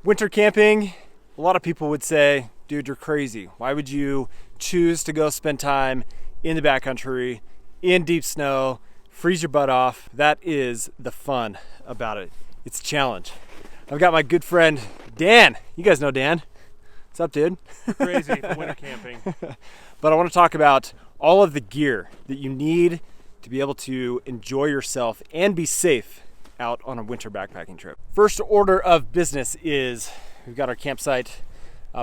Winter camping, a lot of people would say, dude, you're crazy. Why would you choose to go spend time in the backcountry, in deep snow, freeze your butt off? That is the fun about it. It's a challenge. I've got my good friend, Dan. You guys know Dan. What's up, dude? Crazy for winter camping. But I want to talk about all of the gear that you need to be able to enjoy yourself and be safe out on a winter backpacking trip. First order of business is we've got our campsite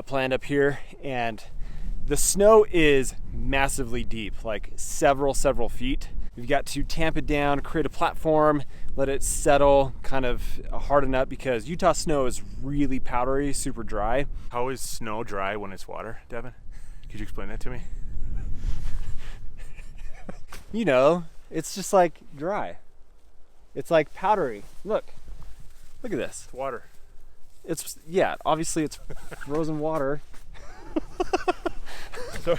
planned up here, and the snow is massively deep, like several feet. We've got to tamp it down, create a platform, let it settle, kind of harden up, because Utah snow is really powdery, super dry. How is snow dry when it's water, Devin? Could you explain that to me? You know, it's just like dry. It's like powdery. Look at this. It's water. It's, yeah, obviously it's frozen water. So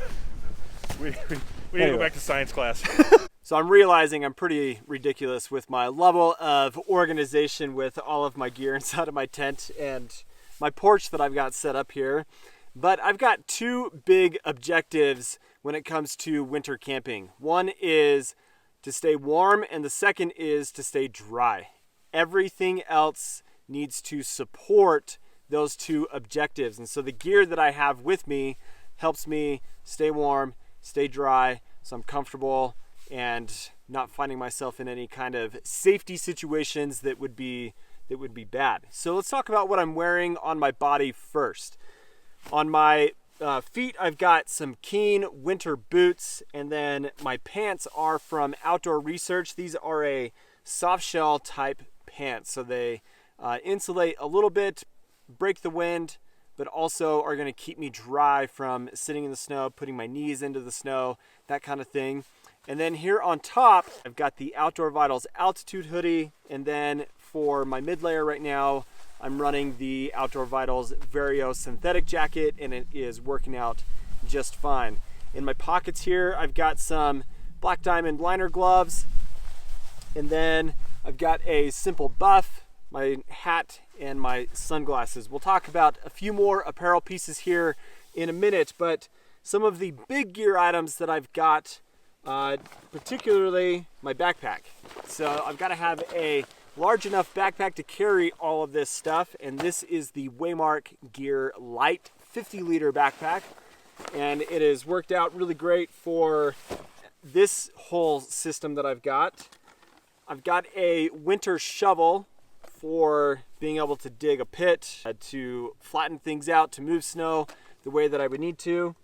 we need to go back to science class. So I'm realizing I'm pretty ridiculous with my level of organization with all of my gear inside of my tent and my porch that I've got set up here. But I've got two big objectives when it comes to winter camping. One is to stay warm, and the second is to stay dry. Everything else needs to support those two objectives. And so the gear that I have with me helps me stay warm, stay dry, so I'm comfortable and not finding myself in any kind of safety situations that would be bad. So let's talk about what I'm wearing on my body first. On my feet, I've got some Keen winter boots, and then my pants are from Outdoor Research. These are a soft shell type pants, so they insulate a little bit, break the wind, but also are going to keep me dry from sitting in the snow, putting my knees into the snow, that kind of thing. And then here on top, I've got the Outdoor Vitals Altitude hoodie, and then for my mid layer right now, I'm running the Outdoor Vitals Vario synthetic jacket, and it is working out just fine. In my pockets here, I've got some Black Diamond liner gloves, and then I've got a simple buff, my hat, and my sunglasses. We'll talk about a few more apparel pieces here in a minute, but some of the big gear items that I've got, particularly my backpack. So I've got to have a large enough backpack to carry all of this stuff, and this is the Waymark Gear Light 50-liter backpack, and it has worked out really great for this whole system that I've got. I've got a winter shovel for being able to dig a pit, to flatten things out, to move snow the way that I would need to.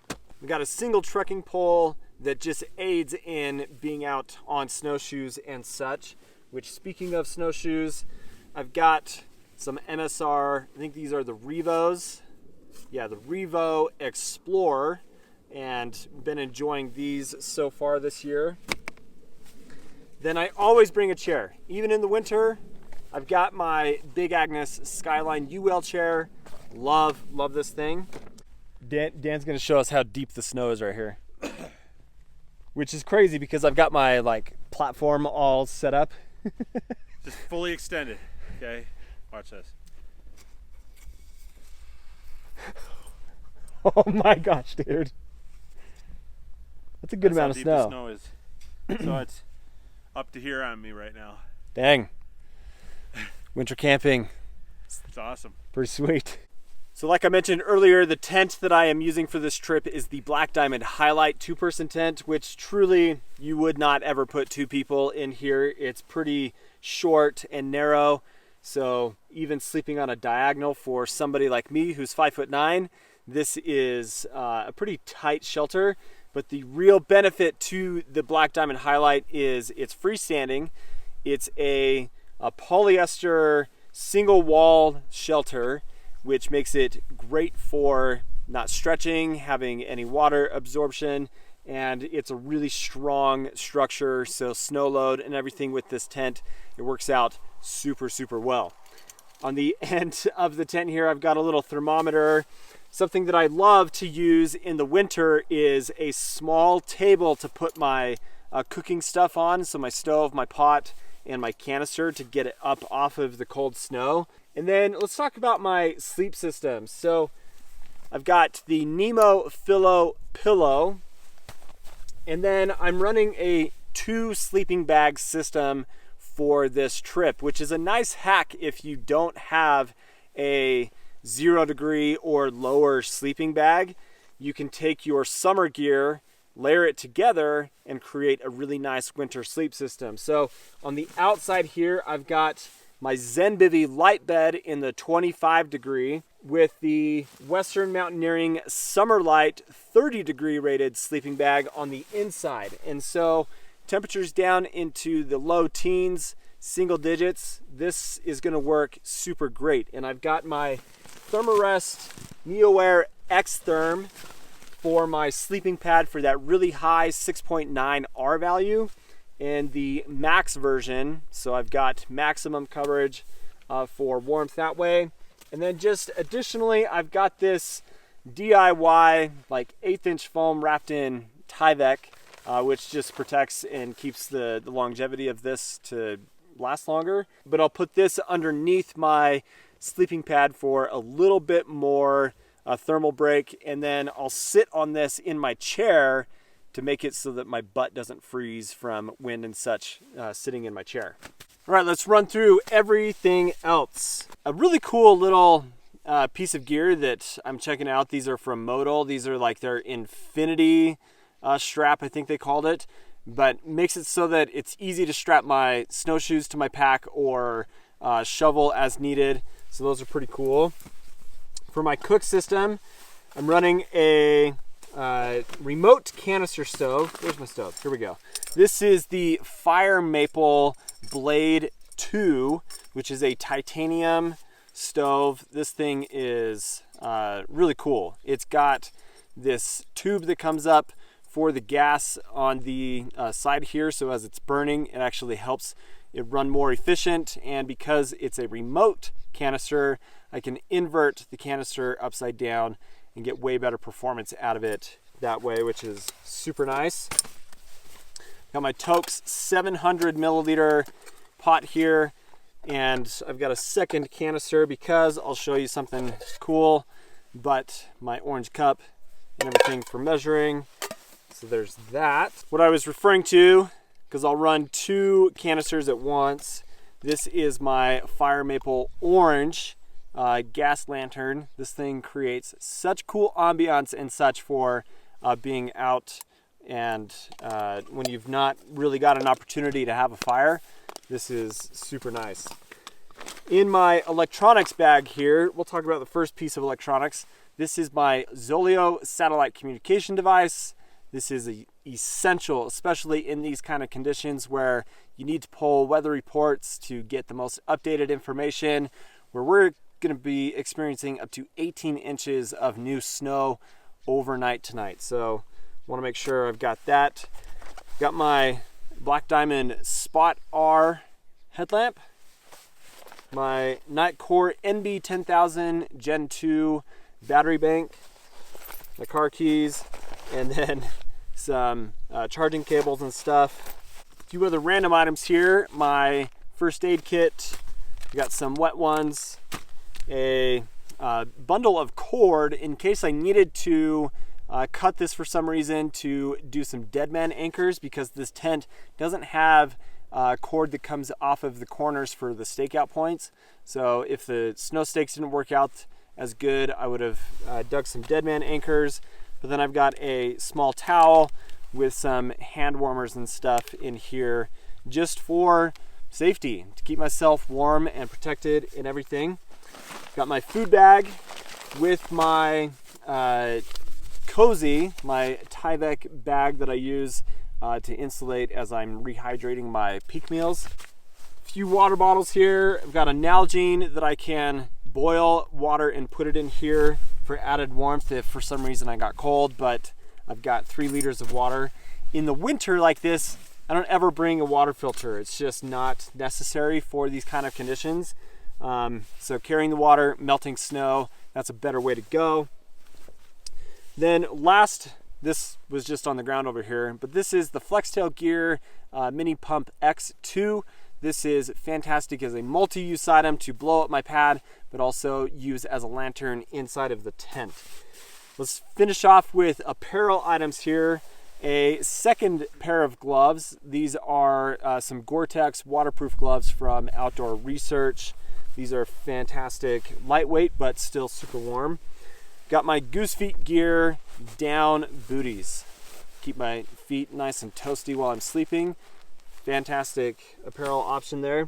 We've got a single trekking pole that just aids in being out on snowshoes and such. Which, speaking of snowshoes, I've got some MSR, I think these are the Revos. Yeah, the Revo Explorer, and been enjoying these so far this year. Then I always bring a chair. Even in the winter, I've got my Big Agnes Skyline UL chair. Love this thing. Dan's gonna show us how deep the snow is right here. Which is crazy because I've got my platform all set up. Just fully extended. Okay, watch this. Oh my gosh, dude. That's a good amount of snow. That's how deep the snow is. So it's up to here on me right now. Dang. Winter camping. It's awesome. Pretty sweet. So like I mentioned earlier, the tent that I am using for this trip is the Black Diamond Highlight 2-person tent, which truly you would not ever put two people in here. It's pretty short and narrow, so even sleeping on a diagonal for somebody like me who's 5'9", this is a pretty tight shelter. But the real benefit to the Black Diamond Highlight is it's freestanding. It's a polyester single wall shelter, which makes it great for not stretching, having any water absorption, and it's a really strong structure, so snow load and everything with this tent, it works out super well. On the end of the tent here, I've got a little thermometer. Something that I love to use in the winter is a small table to put my cooking stuff on, so my stove, my pot, and my canister, to get it up off of the cold snow. And then let's talk about my sleep system. So I've got the Nemo Philo pillow, and then I'm running a 2 sleeping bag system for this trip, which is a nice hack if you don't have a 0 degree or lower sleeping bag. You can take your summer gear, layer it together, and create a really nice winter sleep system. So on the outside here, I've got my Zenbivy light bed in the 25 degree with the Western Mountaineering Summerlight 30 degree rated sleeping bag on the inside. And so temperatures down into the low teens, single digits, this is going to work super great. And I've got my Thermarest NeoAir X-Therm for my sleeping pad for that really high 6.9 R value, and the max version, so I've got maximum coverage for warmth that way. And then just additionally, I've got this DIY like 1/8 inch foam wrapped in Tyvek, which just protects and keeps the longevity of this to last longer. But I'll put this underneath my sleeping pad for a little bit more thermal break, and then I'll sit on this in my chair to make it so that my butt doesn't freeze from wind and such sitting in my chair. All right, let's run through everything else. A really cool little piece of gear that I'm checking out. These are from Modal. These are like their Infinity strap, I think they called it, but makes it so that it's easy to strap my snowshoes to my pack or shovel as needed. So those are pretty cool. For my cook system, I'm running a remote canister stove. Where's my stove? Here we go. This is the Fire Maple Blade 2, which is a titanium stove. This thing is really cool. It's got this tube that comes up for the gas on the side here, so as it's burning, it actually helps it run more efficient. And because it's a remote canister, I can invert the canister upside down and get way better performance out of it that way, which is super nice. Got my Toaks 700 milliliter pot here, and I've got a second canister because I'll show you something cool, but my orange cup and everything for measuring. So there's that. What I was referring to, because I'll run 2 canisters at once, this is my Fire Maple Orange gas lantern. This thing creates such cool ambiance and such for being out, and when you've not really got an opportunity to have a fire, this is super nice. In my electronics bag here, we'll talk about the first piece of electronics. This is my Zoleo satellite communication device. This is essential, especially in these kind of conditions where you need to pull weather reports to get the most updated information, where we're going to be experiencing up to 18 inches of new snow overnight tonight. So I want to make sure I've got that. Got my Black Diamond Spot R headlamp, my Nitecore NB10000 Gen 2 battery bank, my car keys, and then some charging cables and stuff. A few other random items here. My first aid kit, got some wet ones, a bundle of cord in case I needed to cut this for some reason to do some deadman anchors, because this tent doesn't have cord that comes off of the corners for the stakeout points. So if the snow stakes didn't work out as good, I would have dug some deadman anchors. But then I've got a small towel with some hand warmers and stuff in here just for safety, to keep myself warm and protected and everything. Got my food bag with my Cozy, my Tyvek bag that I use to insulate as I'm rehydrating my peak meals. A few water bottles here. I've got a Nalgene that I can boil water and put it in here for added warmth if for some reason I got cold, but I've got 3 liters of water. In the winter like this, I don't ever bring a water filter. It's just not necessary for these kind of conditions. So carrying the water, melting snow, that's a better way to go. Then last, this was just on the ground over here, but this is the Flextail Gear Mini Pump X2. This is fantastic as a multi-use item to blow up my pad, but also use as a lantern inside of the tent. Let's finish off with apparel items here. A second pair of gloves. These are some Gore-Tex waterproof gloves from Outdoor Research. These are fantastic, lightweight, but still super warm. Got my Goose Feet Gear down booties. Keep my feet nice and toasty while I'm sleeping. Fantastic apparel option there.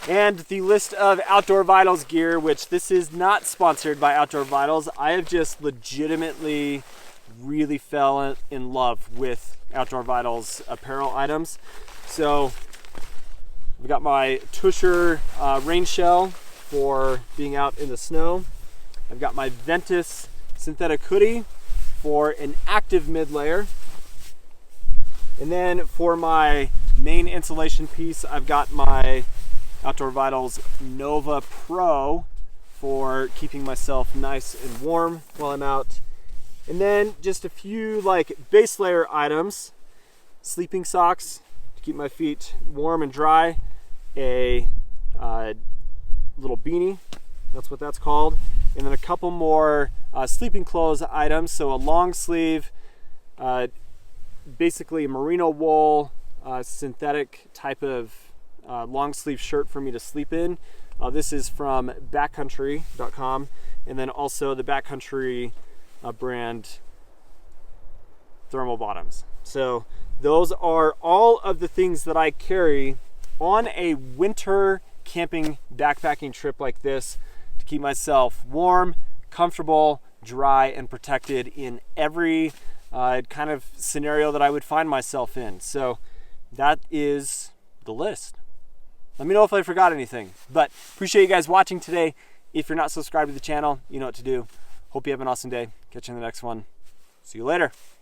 And the list of Outdoor Vitals gear, which this is not sponsored by Outdoor Vitals. I have just legitimately really fell in love with Outdoor Vitals apparel items. So I've got my Tusher rain shell for being out in the snow. I've got my Ventus synthetic hoodie for an active mid layer. And then for my main insulation piece, I've got my Outdoor Vitals Nova Pro for keeping myself nice and warm while I'm out. And then just a few like base layer items, sleeping socks to keep my feet warm and dry, a little beanie, that's what that's called, and then a couple more sleeping clothes items. So a long sleeve, basically a merino wool synthetic type of long sleeve shirt for me to sleep in. This is from backcountry.com, and then also the Backcountry brand thermal bottoms. So those are all of the things that I carry on a winter camping backpacking trip like this to keep myself warm, comfortable, dry, and protected in every kind of scenario that I would find myself in. So that is the list. Let me know if I forgot anything, but appreciate you guys watching today. If you're not subscribed to the channel, you know what to do. Hope you have an awesome day. Catch you in the next one. See you later.